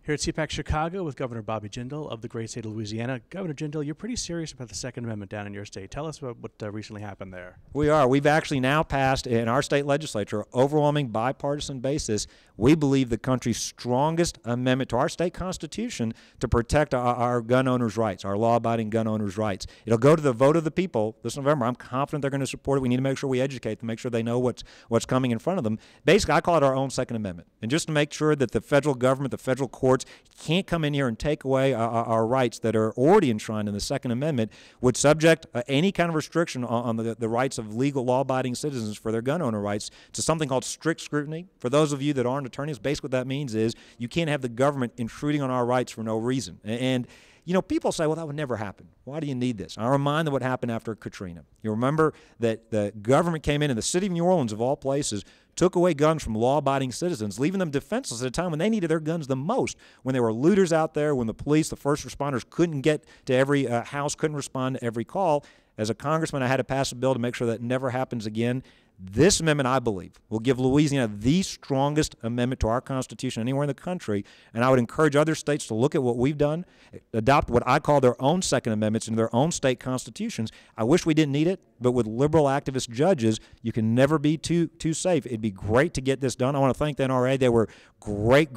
Here at CPAC Chicago with Governor Bobby Jindal of the great state of Louisiana. Governor Jindal, you're pretty serious about the Second Amendment down in your state. Tell us about what recently happened there. We are. We've actually now passed in our state legislature, overwhelming bipartisan basis, we believe the country's strongest amendment to our state constitution to protect our gun owners' rights, our law-abiding gun owners' rights. It'll go to the vote of the people this November. I'm confident they're going to support it. We need to make sure we educate them, make sure they know what's coming in front of them. Basically, I call it our own Second Amendment. And just to make sure that the federal government, the federal courts can't come in here and take away our rights that are already enshrined in the Second Amendment, would subject any kind of restriction on the rights of legal law-abiding citizens for their gun owner rights to something called strict scrutiny. For those of you that aren't attorneys, basically what that means is you can't have the government intruding on our rights for no reason. And you know, people say, well, that would never happen. Why do you need this? I remind them what happened after Katrina. You remember that the government came in the city of New Orleans, of all places, took away guns from law-abiding citizens, leaving them defenseless at a time when they needed their guns the most, when there were looters out there, when the police, the first responders couldn't get to every house, couldn't respond to every call. As a congressman, I had to pass a bill to make sure that never happens again. This amendment, I believe, will give Louisiana the strongest amendment to our Constitution anywhere in the country, and I would encourage other states to look at what we've done, adopt what I call their own Second Amendments into their own state constitutions. I wish we didn't need it, but with liberal activist judges, you can never be too safe. It'd be great to get this done. I want to thank the NRA. They were great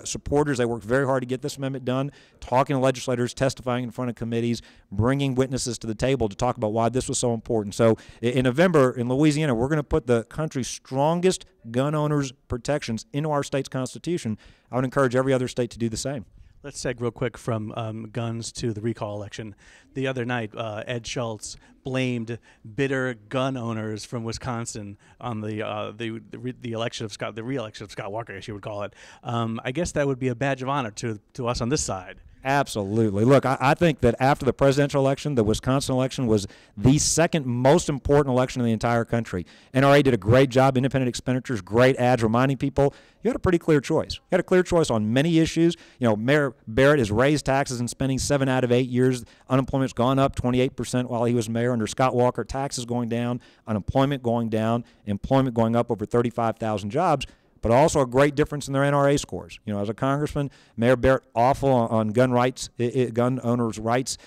supporters. They worked very hard to get this amendment done, talking to legislators, testifying in front of committees, bringing witnesses to the table to talk about why this was so important. So in November in Louisiana, we're going to put the country's strongest gun owners' protections into our state's constitution. I would encourage every other state to do the same. Let's seg real quick from guns to the recall election. The other night, Ed Schultz blamed bitter gun owners from Wisconsin on the election of the re-election of Scott Walker, I guess you would call it. I guess that would be a badge of honor to us on this side. Absolutely. Look, I think that after the presidential election, the Wisconsin election was the second most important election in the entire country. NRA did a great job, independent expenditures, great ads, reminding people you had a pretty clear choice. You had a clear choice on many issues. You know, Mayor Barrett has raised taxes and spending 7 out of 8 years. Unemployment's gone up 28% while he was mayor. Under Scott Walker, taxes going down, unemployment going down, employment going up over 35,000 jobs. But also a great difference in their NRA scores. You know, as a congressman, Mayor Barrett awful on gun rights, gun owners' rights.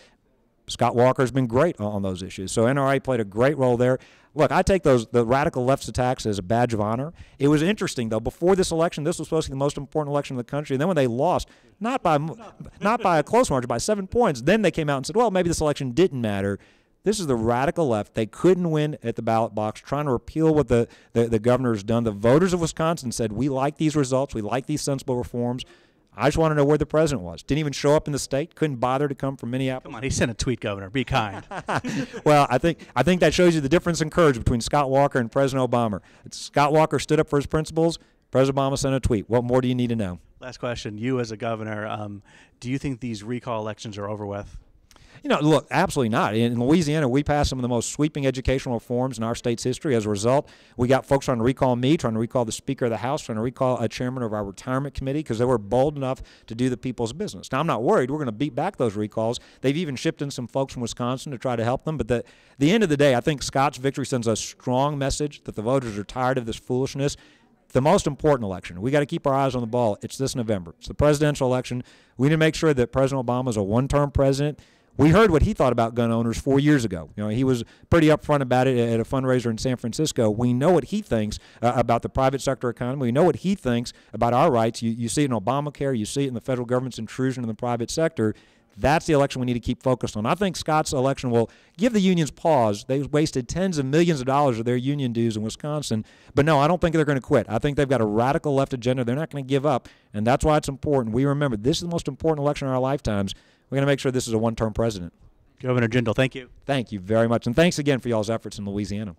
Scott Walker has been great on those issues. So NRA played a great role there. Look, I take the radical left's attacks as a badge of honor. It was interesting, though. Before this election, this was supposed to be the most important election in the country. And then when they lost, not by a close margin, by 7 points, then they came out and said, well, maybe this election didn't matter. This is the radical left. They couldn't win at the ballot box, trying to repeal what the governor has done. The voters of Wisconsin said, we like these results. We like these sensible reforms. I just want to know where the president was. Didn't even show up in the state. Couldn't bother to come from Minneapolis. Come on, he sent a tweet, Governor. Be kind. Well, I think that shows you the difference in courage between Scott Walker and President Obama. Scott Walker stood up for his principles. President Obama sent a tweet. What more do you need to know? Last question. You as a governor, do you think these recall elections are over with? You know, look, absolutely not. In Louisiana, we passed some of the most sweeping educational reforms in our state's history. As a result, we got folks trying to recall me, trying to recall the Speaker of the House, trying to recall a chairman of our retirement committee because they were bold enough to do the people's business. Now, I'm not worried. We're going to beat back those recalls. They've even shipped in some folks from Wisconsin to try to help them. But at the end of the day, I think Scott's victory sends a strong message that the voters are tired of this foolishness. The most important election, we got to keep our eyes on the ball. It's this November. It's the presidential election. We need to make sure that President Obama is a one-term president. We heard what he thought about gun owners 4 years ago. You know, he was pretty upfront about it at a fundraiser in San Francisco. We know what he thinks about the private sector economy. We know what he thinks about our rights. You see it in Obamacare. You see it in the federal government's intrusion in the private sector. That's the election we need to keep focused on. I think Scott's election will give the unions pause. They wasted tens of millions of dollars of their union dues in Wisconsin. But no, I don't think they're going to quit. I think they've got a radical left agenda. They're not going to give up, and that's why it's important. We remember this is the most important election in our lifetimes. We're going to make sure this is a one-term president. Governor Jindal, thank you. Thank you very much. And thanks again for y'all's efforts in Louisiana.